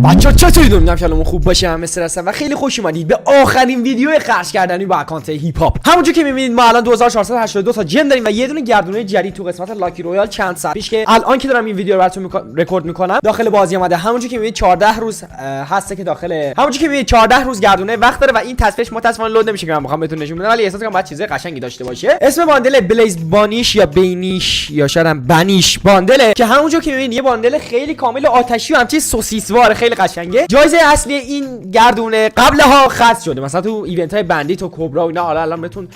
بچه‌ها چطورید؟ امیدوارم که حالمون خوب باشه. من مستر هستم و خیلی خوش اومدید به آخرین ویدیو خرج کردنی با اکانت هیپ هاپ. همونجوری که می‌بینید ما الان 2482 تا جم داریم و یه دونه گردونه جدید تو قسمت لاکی رویال چند ساعت پیش که الان که دارم این ویدیو رو براتون رکورد می‌کنم داخل بازی اومده. همونجوری که می‌بینید 14 روز هسته که داخل همونجوری که می‌بینید 14 روز گردونه وقت داره و این تصویرش متأسفانه لود نمیشه که من بخوام بهتون نشون بدم، ولی احساس کنم باید چیزای قشنگی داشته باشه. اسم باندل بلیز بانیش یا بینیش یا شاید هم بنیش باندله که همونجوری که می‌بینید یه باندل خیلی کامل آتشی و همچین سوسیسوار خیلی قشنگه. جایزه اصلی این گردونه قبلها خاص شده، مثلا تو ایونت های بندیت و کبرا و اینا. حالا الان بهتون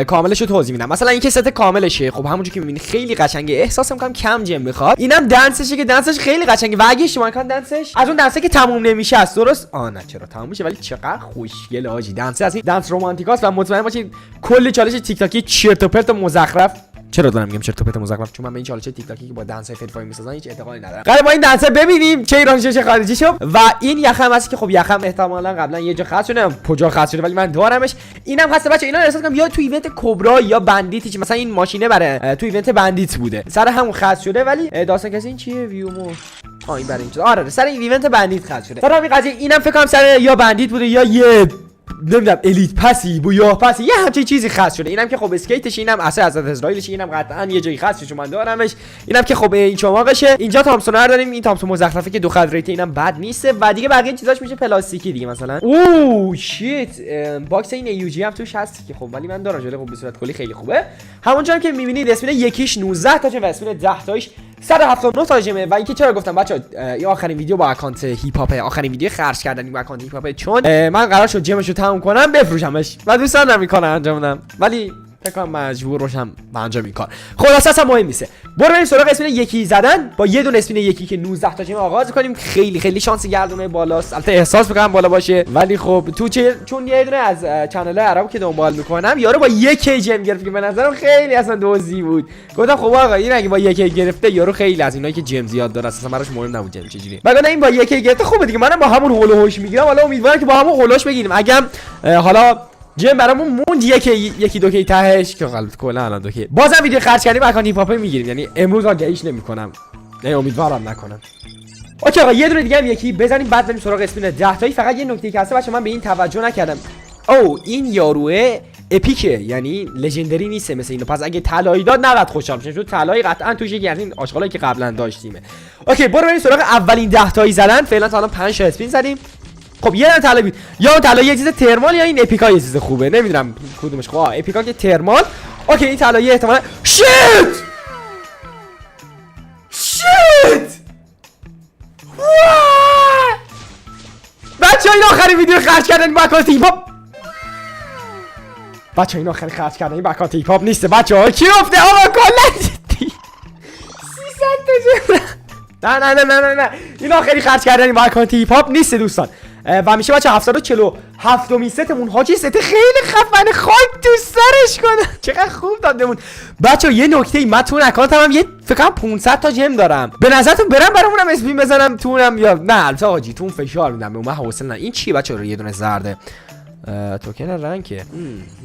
کاملش رو توضیح میدم. مثلا این که ست کاملشه، خب همونجوری که میبینید خیلی قشنگه. احساس میکنم کم جم میخواد. اینم دنسشه که دنسش خیلی قشنگه و اگه شما کان دنسش از اون دنسه که تموم نمیشه است، درست؟ نه چرا تموم میشه، ولی چقدر خوشگله آجی. دنس از این دنس رمانتیکاست و مطمئن باشید کلی چالش تیک تاکی چرت و پرت و مزخرف. چرا دارم میگم چرت و پرت مزخرف؟ چون من به این چالش تیک تاکی که با دنس های فری میسازن هیچ اعتقادی ندارم. قرار با این دنس ببینیم چه ایرانی چه خارجی شو. و این یخم هست که خب یخم احتمالاً قبلا یه جا خاص شده، کجا خاص شده ولی من دارمش. اینم هست بچا. اینا احساس کنم یا تو ایونت کبرا یا بندیت، مثلا این ماشینه برای تو ایونت بندیت بوده، سر همون خاص شده. ولی داستان کسی این چیه؟ ویو مو این برای این چیز. آره سر این ایونت بندیت خاص شده. سر همین قضیه اینم فکر کنم سر یا بندیت بوده یا یه نمیدونم الیت پسی بو یا پسی یه همچین چیزی خاص شده. اینم که خب اسکیتش، اینم اصلا از اسرائیلش، اینم قطعا یه جایی خاص شده من دارمش. اینم که خب این چماقشه. اینجا تامسونر داریم، این تامسون مزخرفه که دو خط ریت اینم بد نیسته و دیگه بقیه چیزاش میشه پلاستیکی دیگه. مثلا اوه شیت باکس این یو جی هم توش هست که خب ولی من دارم جلوی. خب به صورت کلی خیلی خوبه. همونجا هم که میبینید اسپین یکیش 19 تا و اسپین 10 تاش 179 تا جمه. و اینکه چرا گفتم بچا این آخرین ویدیو با اکانت هیپ هاپ، آخرین ویدیو خرج کردنی با اکانت هیپ هاپ، چون من قرار شد جمعشو تموم کنم بفروشمش و دوستان نمیکنه انجام بدم، ولی فکر کنم مجبور باشم به انجام این کار. خلاصه اصلا مهم نیست. برو بریم سراغ اسپین یکی زدن با یه دونه اسپین یکی که 19 تا جمع آغاز کنیم. خیلی خیلی شانس گردونه بالاست. البته احساس میکنم بالا باشه، ولی خب تو چون یه دونه از چنل عربو که دنبال میکنم یارو با یک جم گرفت که به نظرم خیلی اصلا دوزی بود. گفتم خب آقا این اگه با یک گرفته یارو خیلی از اینایی که جم زیاد داره اصلا براش مهم نبود جم چجوری. بعد این با یک گرفته خوبه دیگه. منم با همون هول و هوش میگیرم. حالا امیدوارم که با همون هولوش بگیریم. اگه حالا جم برامون موند یکی دو کی تهش که قلب کلا الان دو کی بازم ویدیو خرج کردیم اکانت هیپ هاپ میگیریم. یعنی امروز آگهیش نمیکنم، نه امیدوارم نکنم. اوکی آقا یه دونه دیگه هم یکی بزنیم بعد بریم سراغ اسپین 10 تایی. فقط یه نکته که هست بچا، من به این توجه نکردم. او این یاروه اپیکه، یعنی لژندری نیست مثل اینو. پس اگه طلایی داد نباید خوشحال بشیم، چون طلایی قطعا توش یکی از این آشغالایی که قبلا داشتیمه. اوکی برو بریم سراغ اولین 10 تایی زدن. فعلا تا الان 5 تا اسپین زدیم. خب یه دونه طلا بود، یا اون طلا یه چیز ترمال یا این اپیکا یه چیز خوبه، نمیدونم کدومش. خب اپیکا که ترمال. اوکی این طلا یه احتمالاً شیت بچه‌ها این آخرین ویدیو خرج کردن با اکانت هیپ هاپ. بچه‌ها این آخرین خرج کردن با اکانت هیپ هاپ نیست بچه‌ها. کی گفته آقا کلا 300 تا نه این آخری خرج کردنی با اکانت هیپ هاپ نیست دوستان. و میشه بچه 747 می ستمون. حاجی ست خیلی خفنه، خاک تو سرش کنه. چقدر خوب دادمون بچه. یه نکته من تو اکانتم هم یه فکر کنم 500 تا جم دارم. به نظرتون برام برامونم اسپین بزنم تونم یا نه؟ البته حاجی تون فشار میدم به من حوصله نه. این چی بچه رو یه دونه زرده توکن رنگه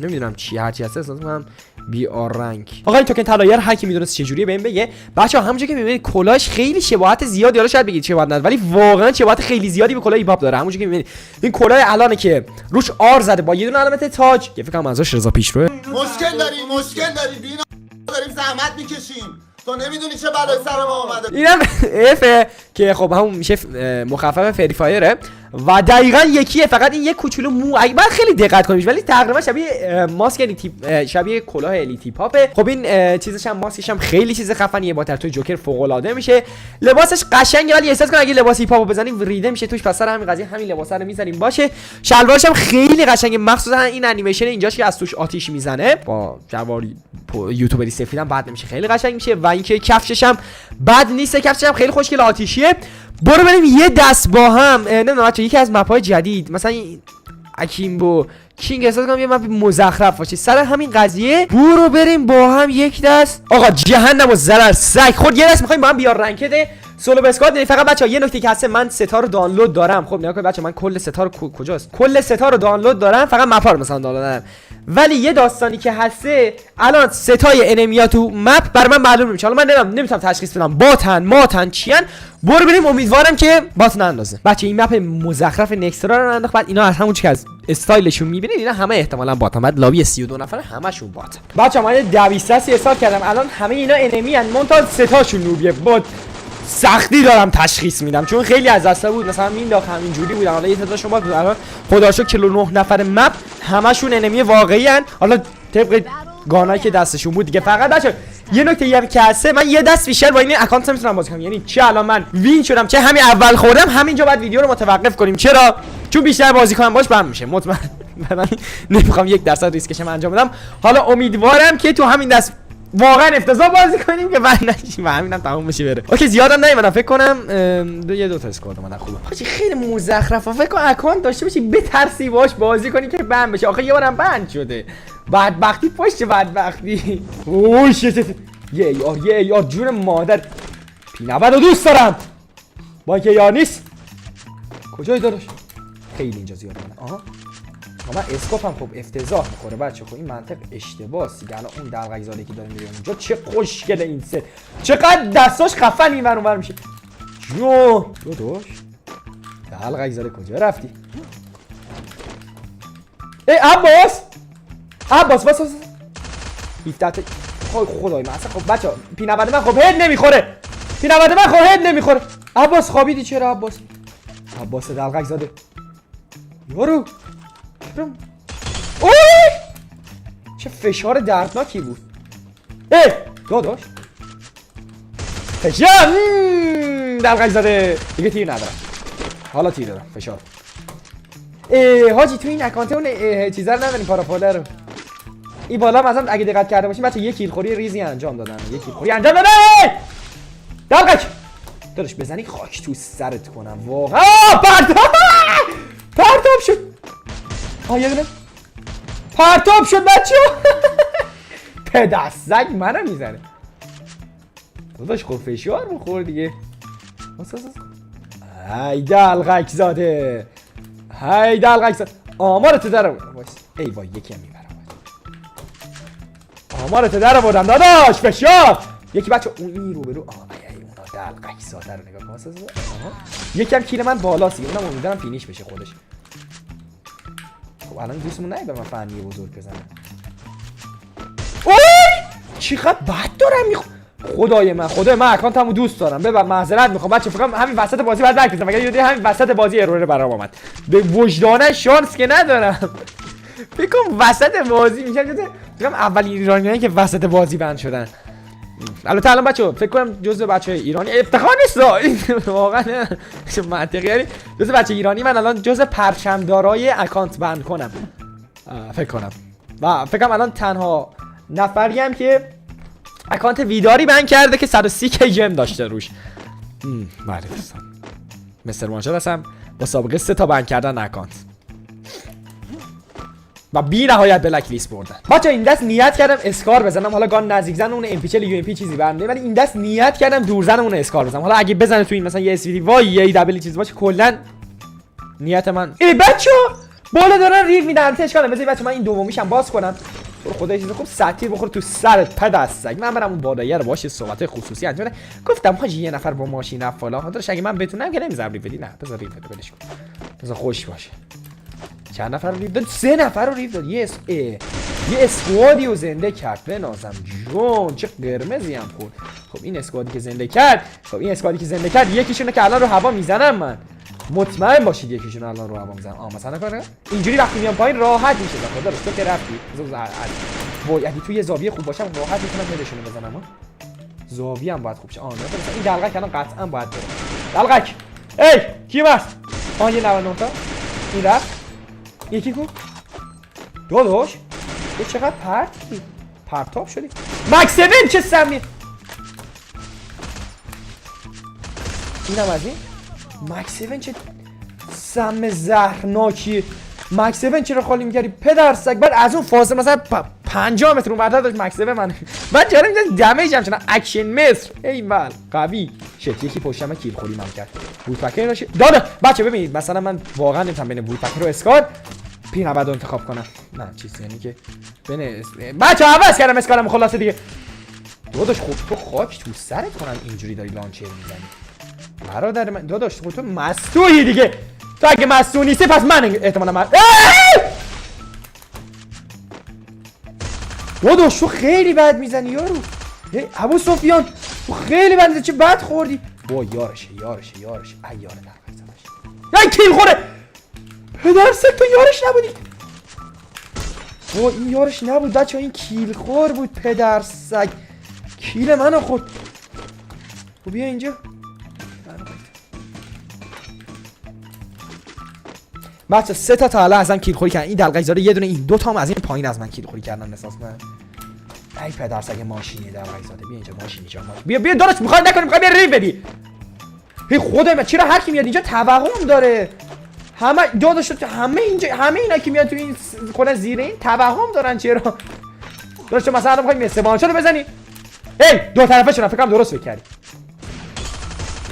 نمیدونم چی هرچی هست اصلا من بی آر رنگ. آقا این توکن طلایه هر کی میدونه چه جوریه بهم بگه. بچه‌ها همونجوری که میبینید کلاهش خیلی شباهت زیادی، حالا شاید بگید شباهت نداره ولی واقعا شباهت خیلی زیادی به کلاه هیپ هاپ داره. همونجوری که میبینید این کلاه الانه که روش آر زده با یه دونه علامت تاج که فکر کنم ازش رضا پیشروه. مشکل داریم بینا داریم زحمت میکشیم، تو نمیدونی چه بلایی سر ما اومده. اینم اف که خب همون میشه مخفف فری فایره و دقیقاً یکیه، فقط این یک کوچولو مو اگه بعد خیلی دقت کنیش ولی تقریبا شبیه ماسک الیتی، شبیه کلاه الیتی پاپه. خب این چیزش هم ماسکش هم خیلی چیز خفنیه، با ترتوی جوکر فوق العاده میشه. لباسش قشنگه ولی احساس کنم اگه لباس هیپ هاپو بزنیم ریده میشه توش، پس سر همین قضیه همین لباسا رو میذاریم باشه. شلوارش هم خیلی قشنگه، مخصوصا این انیمیشن اینجاش که از توش آتیش میزنه با جواری یوتیوبری سفیدم بعد نمیشه، خیلی قشنگ میشه. و اینکه کفشش هم بد نیست، کفشش هم خیلی خوشگل آتیشیه. برو بریم یه دست با هم نمیدونم بچا یکی از مپ‌های جدید مثلا اکیمبو کینگ احساس کنم یه مپ مزخرف باشه سر همین قضیه. برو بریم با هم یک دست. آقا جهنم و ضرر سگ خود یه دست می‌خوایم با هم بیار رنکده سولو اسکواد یعنی فقط بچا یه نکته که هست، من ستا رو دانلود دارم. خب نگاه کنید بچا، من کل ستا رو کجاست، کل ستا رو دانلود دارم، فقط مپ رو مثلا دانلود دارم. ولی یه داستانی که هسته الان ستای انمیا تو مپ برای من معلوم نمیشه. حالا من نمیتونم تشخیص بدم باتن ماتن چیان. برو بریم، امیدوارم که بات نندازه. بچه این مپ مزخرف نکسترا رو انداخت، بعد اینا از همون که از استایلشون میبینید اینا همه احتمالاً باتن. بعد لابی 32 نفره همشون باتن. بچه من یه 230 حساب کردم، الان همه اینا انمی ان، مونتا ستاشون نوبیه. بات سختی دارم تشخیص میدم چون خیلی از دستا بود، مثلا مینداخت همینجوری بود. حالا یه تعدادشون بود، الان خدا شکر 49 نفر مپ همشون انمی واقعی ان. حالا طبق گانایی که دستشون بود دیگه. فقط بچا یه نکته هم که هسته، من یه دست بیشتر با این اکانت نمیتونم بازی کنم. یعنی چه الان من وین شدم چه همین اول خوردم، همینجا باید ویدیو رو متوقف کنیم. چرا؟ چون بیشتر بازی کنم باش بهم میشه مطمئن. من نمیخوام 1% ریسکشم انجام بدم. حالا امیدوارم که تو همین دست واقعا افتضاح بازی کنیم که بعد نشیم و همینم تموم بشه بره. اوکی زیادم نمیدونم، فکر کنم دو تا اسکواد اومدن. خوبه حاجی، خیلی مزخرفه. فکر کن اکانت داشته باشی بترسی باش بازی کنی که بند بشه. آخه یه بارم بند شده، بدبختی پشت بدبختی. اوه شت یه یار جون مادر. پینابدو دوست دارم با اینکه یار نیست. کجایی داداش؟ خیلی اینجا زیاد من. آها من اسکوپم خب افتضاح میخوره بچه. خب این منطق اشتباهه دیگه. الان اون دلغک که داره میره اونجا چه خوشگله این سه، چقدر دستاش خفن این ور اون ور میشه. جو داداش دلغک زاده کجا رفتی؟ ای عباس بس 17 تا خدای من اصلا. خب بچه پینابد من خب هد نمیخوره، پینابد من خب هد نمیخوره. عباس خوابیدی چرا؟ عباس دلغک زاده یارو اوه چه فشار دردناکی بود. داداش فشار دلغک زاده دیگه. تیر ندارم حالا، تیر دارم فشار. حاجی تو این اکانت اون چیزا رو نداریم، پاراپوله رو. این بالا مثلا اگه دقت کرده باشین بچه یک کیلخوری ریزی انجام دادن. دلغک داداش بزنی خاک تو سرت کنم واقعا. پرتاب شد. یه دونه پرتاب شد بچه. پدستک منو میزنه داداش. خب فشار بخور دیگه. های دلغک زاده، های دلغک زاده. آمارت در آوردم. ای وای یکی هم میبرم. آمارت در آوردم داداش. فشار. یکی بچه اون رو برو. اونا دلغک زاده رو نگاه کن. یکی هم کیل من بالاست، اونم امیدوارم فینیش بشه خودش. خب الان دوستمون نه به من فنی بزرگ بزنه. اوی چقدر بد دارم خدای من اکانتمو دوست دارم. ببر معذرت میخوام بچه، فکر کنم همین وسط بازی بعد برگردم. مگر یه همین وسط بازی ارور برام اومد. به وجدانه شانس که ندارم. فکر کنم وسط بازی میشم فکر اولین ایرانیایی که وسط بازی بند شدن. البته الان بچه فکر کنم جزء بچه ایرانی افتخار نیست واقعا منطقی. یعنی جزء بچه ایرانی من الان جزء پرچمدارای اکانت بند کنم فکر کنم. و فکر کنم الان تنها نفری هم که اکانت ویداری بند کرده که 130 کی جم داشته روش. بله دوستان مستر وانشات هستم با سابقه 3 تا بند کردن اکانت و بی نهایت بلک لیست بردن. بچا این دست نیت کردم اسکار بزنم. حالا گان نزدیک زن اون ام پی 40 یو ام پی چیزی برنده، ولی این دست نیت کردم دورزن اون اسکار بزنم. حالا اگه بزنه تو این مثلا یه اس وی دی وای یه دبل چیز باشه کلا نیت من. ای بچا بالا دارن ریو میدن. اشکال نداره بچا من این دومیشم باز کنم. تو خدای چیز خوب ساتیر بخوره تو سرت پدستک. من برم اون بالاییه رو باشه صحبت خصوصی انجام بدم. گفتم حاجی یه نفر با ماشین فلان خاطرش اگه من بتونم که نمیذارم ریو بدی. نه بذار ریو بده ولش کن. بذار خوش باشه. چند نفر رو ریو داد؟ 3 نفر رو ریو داد. یه اسکوادی رو زنده کرد. بنازم جون چه قرمزی هم خورد. خب این اسکوادی که زنده کرد یکیشونه که الان رو هوا میزنم. من مطمئن باشید یکیشون الان رو هوا میزنم. مثلا کنه اینجوری وقتی میام پایین راحت میشه. خدا رو تو که رفتی وای اگه توی زاویه خوب باشم راحت میتونم هدشون رو بزنم. زاویه هم باید خوب شه. مثلا این دلغک الان قطعا باید بره. دلغک ای کی هست؟ یه 99 تا این رفت. یکی کو داداش تو چقدر پرتاب شدی. مکس 7 چه سمی. اینم از این مکس 7 چه سم زهرناکی. مکس 7 چرا خالی می‌کردی پدر سگ؟ بعد از اون فاصله مثلا 50 متر اونورتر داشت مکس 7 من جاری می‌زدم دمیج هم چون اکشن مصر. ایول قوی شت یکی پشتم کیل خوری من کرد بوتپکر باشه دادا بچه ببینید مثلا من واقعا نمیتونم بین بوتپکر و اسکار پی 90 رو انتخاب کنم نه چیزی یعنی که بین بچه عوض کردم اسکارم خلاصه دیگه داداش خب تو خاک تو سرت کنم اینجوری داری لانچر میزنی برادر من داداش تو مستویی دیگه تو اگه مستوی نیستی پس من احتمالاً داداش تو خیلی بد میزنی یارو ابو سفیان تو خیلی بد میزنی چه بد خوردی با یارشه ای یاره در ای کیل خوره پدرسک تو یارش نبودی این یارش نبود بچه این کیل خور بود پدرسک کیل منو خورد بیا اینجا بچه 3 تا حالا از من کیل خوری کردن این دلقیزاده یه دونه این 2 تا هم از این پایین از من کیل خوری کردن احساس من ای پدرسگ ماشینی دلقیزاده بیا اینجا ماشینی جا بیا درست میخواد نکنی میخوای بیا ریو بدی هی خدای من چرا هر کی میاد اینجا توهم داره همه داداش همه اینجا همه اینا که میاد تو این خونه زیر این توهم دارن چرا داداش مثلا میخوای مستبانچا رو بزنی ای دو طرفه شون فکر کنم درست فکر کردی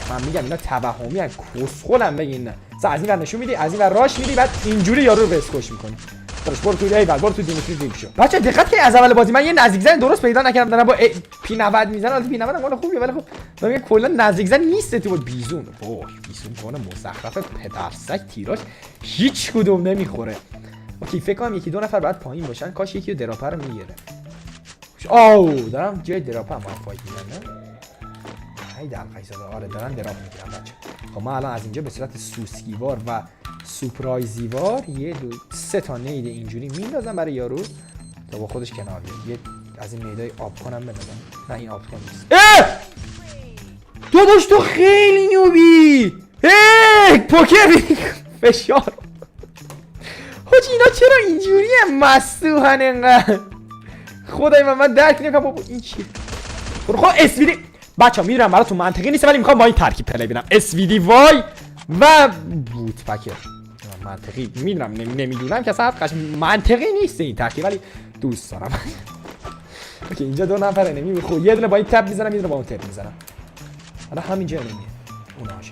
من میگم اینا توهمی ان کسخلم بگین نه از این ور نشون میدی از این ور راش میدی بعد اینجوری یارو رو بسکوش میکنی داداش برو تو ایول برو تو دیمیتری دیپ شو بچا دقت کنید از اول بازی من یه نزدیک زن درست پیدا نکردم دارم با پی 90 میزنم البته پی 90 هم خوبه ولی خب من کلا نزدیک زن نیست تو بیزون بیزون کنه مزخرف پدرسک تیراش هیچ کدوم نمیخوره اوکی فکر کنم یکی 2 نفر بعد پایین باشن کاش یکی دراپر رو میگیره او دارم جای دراپر هم فایت میزنم ای دلقیزاده آره دارن دراپ میگیرن بچه خب ما الان از اینجا به صورت سوسکیوار و سورپرایزیوار 3 تا نید اینجوری میندازم برای یارو تا با خودش کنار بیاد یه از این نیدای آب کنم بندازم نه این آب کن نیست داداش تو خیلی نوبی پوکر فشار حاجی اینا چرا اینجوری هم مستوهن انقدر خدای من درک نکنم بابا این چیه برو خب اسویدی بچه ها میرم براتون منطقی نیست ولی میخوام با این ترکیب پلی بینم اسویدی وای و بوت پکر منطقی میدونم نمیدونم که اصلا منطقی نیست این ترکیب ولی دوست دارم اوکی اینجا 2 نفره نمیخواد یه دونه با این تپ میزنم یه دونه با اون تپ میزنم حالا همینجا نمیه اون آشش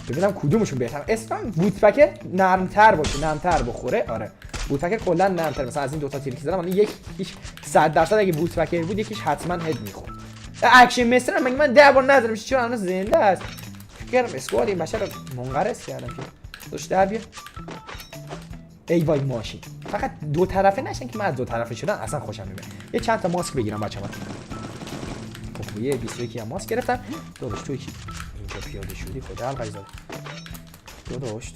ببینم کدومشون بهتر اسم بوت پکر نرمتر باشه نرمتر بخوره آره بوت پکر کلا نرمتر مثلا از این 2 تا تیری که زدم من یکیش 100% اگه بوت پکر بود یکیش حتما هد میخورد اکشن مستر مگه من 10 بار نزدم چرا الان زنده است فکر اسکواد این بشر رو منقرض کردم که دوش در بیا ای وای ماشین فقط 2 طرفه نشن که من از 2 طرفه شدن اصلا خوشم نمیاد یه چند تا ماسک بگیرم بچه‌ها خب یه 21 هم ماسک گرفتم داداش تو کی اینجا پیاده شدی خدا القیزاده داداش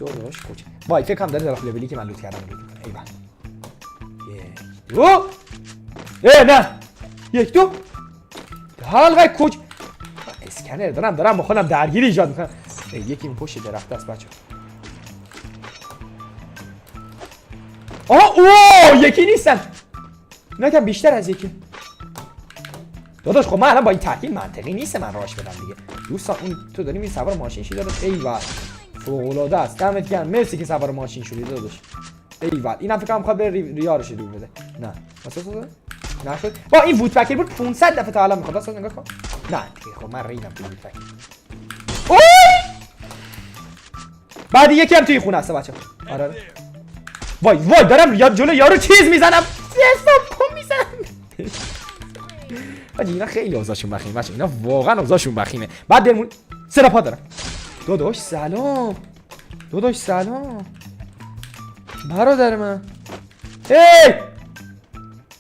کوچ وای فکر کنم داره در لولی که من لوت کردم لوت میکنه ایول 1 2 نه 1 2 حلقه کوچ اسکنر دارم با خودم درگیری ایجاد میکنم یکی اون پشت درخت است بچه یکی نیستن نکم بیشتر از یکی داداش خب من الان با این تحلیل منطقی نیست من راش بدم دیگه دوستان اون تو داری میری سوار ماشین شی داداش ایول فوق‌العاده است دمت گرم مرسی که سوار ماشین شدی داداش ایول اینم فکر کنم میخواد بره ریارش دور بده نه واسه نشد با این وود پکر بود 500 دفعه تا الان میخواد واسه نگاه کن نه دیگه خب من ریدم تو وود پکر بعد یکی هم توی خونه است بچه‌ها آره وای دارم جلو یارو چیز میزنم حساب کن میزنم حاجی اینا خیلی اوضاعشون بخیمه بچه اینا واقعا اوضاعشون بخیمه بعد دلمون سراپا دارم داداش سلام برادر من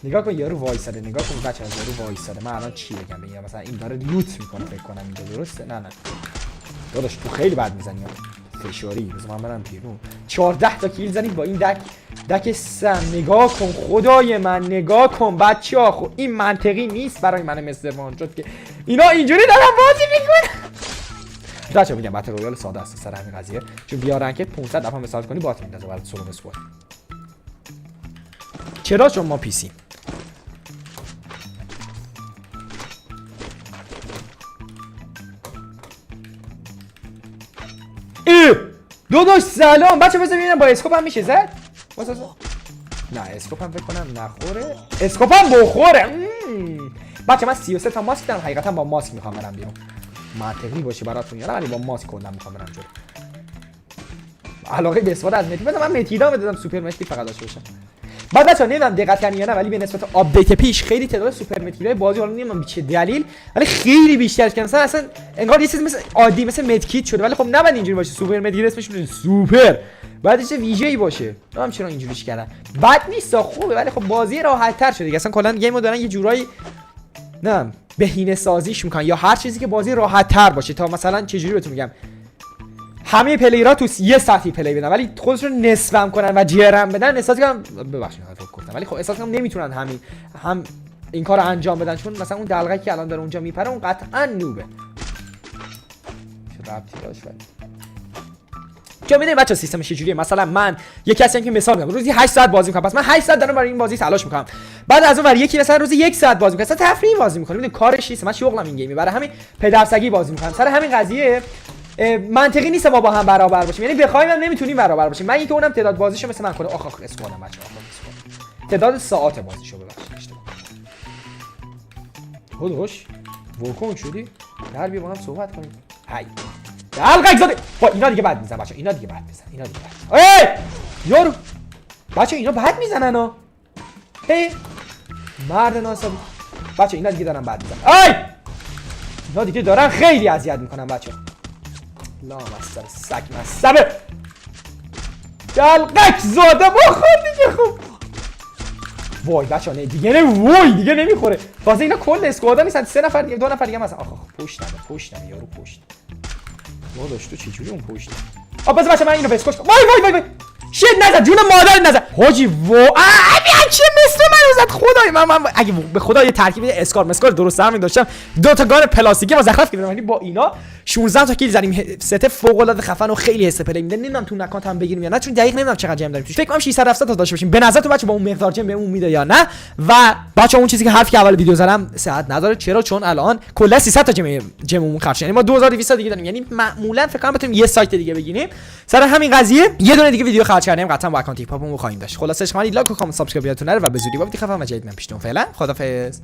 نگاه کن یارو وایساده نگاه کن بچه‌ها یارو وایساده من الان چی بگم بگم مثلا این داره لوت میکنه فکر کنم اینجا درسته نه داداش تو خیلی بد میزنی فشاری بذار من برم بیرون 14 تا کیل زنید با این دک سم نگاه کن خدای من نگاه کن بچه‌ها خب این منطقی نیست برای من مستر وانشات که اینا اینجوری دارن بازی میکنن بچه‌ها میگم باتل رویال ساده است سر همین قضیه چون بیا رنکت 500 دفعه مثال کنی بات میندازه برات سولو اسکواد چرا چون ما پی سی داداش سلام بچه بذار ببینم با اسکوپ هم میشه زد نه اسکوپ هم فکر کنم نخوره اسکوپ هم بخوره بچه من 33 تا ماسک دارم، حقیقتا با ماسک میخوام برم بیرون. منطقی باشه براتون یارم، ولی با ماسک کلا میخوام برم جلو. علاقه به استفاده از متی، من متیدا بدم سوپر متی فقط داشته باشم. بعد بچا نمیدونم دقت کردین یا نه، ولی به نسبت آپدیت پیش خیلی تعداد سوپر متیدای بازی حالا نمیدونم به چه دلیل ولی خیلی بیشتر شده. مثلا اصلا انگار یه چیز مثل عادی مثل مدکیت شده، ولی خب نباید اینجوری باشه. سوپر متید اسمش میشه سوپر، بعد چه ویژه‌ای باشه. نمیدونم چرا اینجوریش کردن. بد نیست، خوبه، ولی خب بازی راحت تر شده. اصلا کلا گیمو دارن یه جورایی نه بهینه سازیش میکنن یا هر چیزی که بازی راحت تر باشه، تا مثلا چه جوری بهتون میگم همه پلیرها تو یه سطحی پلی بدن ولی خودشون نصفم کنن و جرم بدن. احساس کنم ببخشید حرف گفتم، ولی خب احساس کنم نمیتونن هم این کارو انجام بدن، چون مثلا اون دلغکی که الان داره اونجا میپره اون قطعا نوبه. چه ربطی داشت ولی چون میدونید بچا سیستمش چجوریه. مثلا من یه کسی هم که مثال میزنم روزی 8 ساعت بازی میکنم، پس من 8 ساعت دارم برای این بازی تلاش میکنم. بعد از اون ور یکی مثلا روزی 1 ساعت بازی میکنه، مثلا تفریحی بازی میکنه، میدونید کارش نیست. من شغلم این گیمه، برای همین پدرسگی بازی میکنم. سر همین قضیه منطقی نیست ما با هم برابر باشیم، یعنی بخوایم هم نمیتونیم برابر باشیم. من اینکه اونم تعداد بازیشو مثل من کنه اسکوادم بچه‌ها، تعداد ساعات بازیشو ببخشید اشتباه. هودوش ورکون شدی؟ در بیا با هم صحبت کنیم. هی دلقک زاده. با اینا دیگه بد میزنن بچه‌ها، اینا دیگه بد میزنن، اینا دیگه بد. ای یارو بچه‌ها اینا بد میزنن ها. هی مرد ناسابی بچه‌ها اینا دیگه دارن بد میزنن. ای اینا دیگه دارن خیلی اذیت میکنن بچه‌ها. لا مستر سگ مستر دلقک زاده بخور دیگه. خوب وای بچه‌ها نه دیگه نه، وای دیگه نمیخوره. واسه اینا کل اسکوادا نیستن، 3 نفر دیگه 2 نفر دیگه مثلا. آخ پشت نمیه یارو پشت. داداش تو چجوری اون پشت؟ بذار بچه‌ها من اینو بسکوش. وای شit نزد جون مادر نزد حاجی. همین چه مثل من زد خدای من اگه به خدا یه ترکیب اسکار درست هم داشتم 2 تا گان پلاستیکی مزخرف کردم، ولی با اینا 16 تا کیل زدیم. ست فوق العاده خفن و خیلی حس پلی میده. نمیدونم تو نکات هم بگیریم یا نه، چون دقیق نمیدونم چقدر جیم داریم توش. فکر کنم 670 تا داشته باشیم. به نظر تو بچه با اون مقدار جیم بهمون میده یا نه؟ و بچه اون چیزی که حرف که اول ویدیو زدم صحت نداره. چرا؟ چون الان کلا 300 تا جیممون خرج، یعنی ما 2200 دیگه داریم، یعنی معمولا فکر کنم بتونیم یه سایت دیگه بگیریم. سر همین قضیه یه دونه دیگه ویدیو خرج کردیم، قطعا با اکانت هیپ هاپمون خواهیم داشت. خلاصش خواهید لایک و کامنت سابسکرایب یادتون نره و به زودی با ویدیو خفن و جدید من پیشتون. فعلا خدافظ.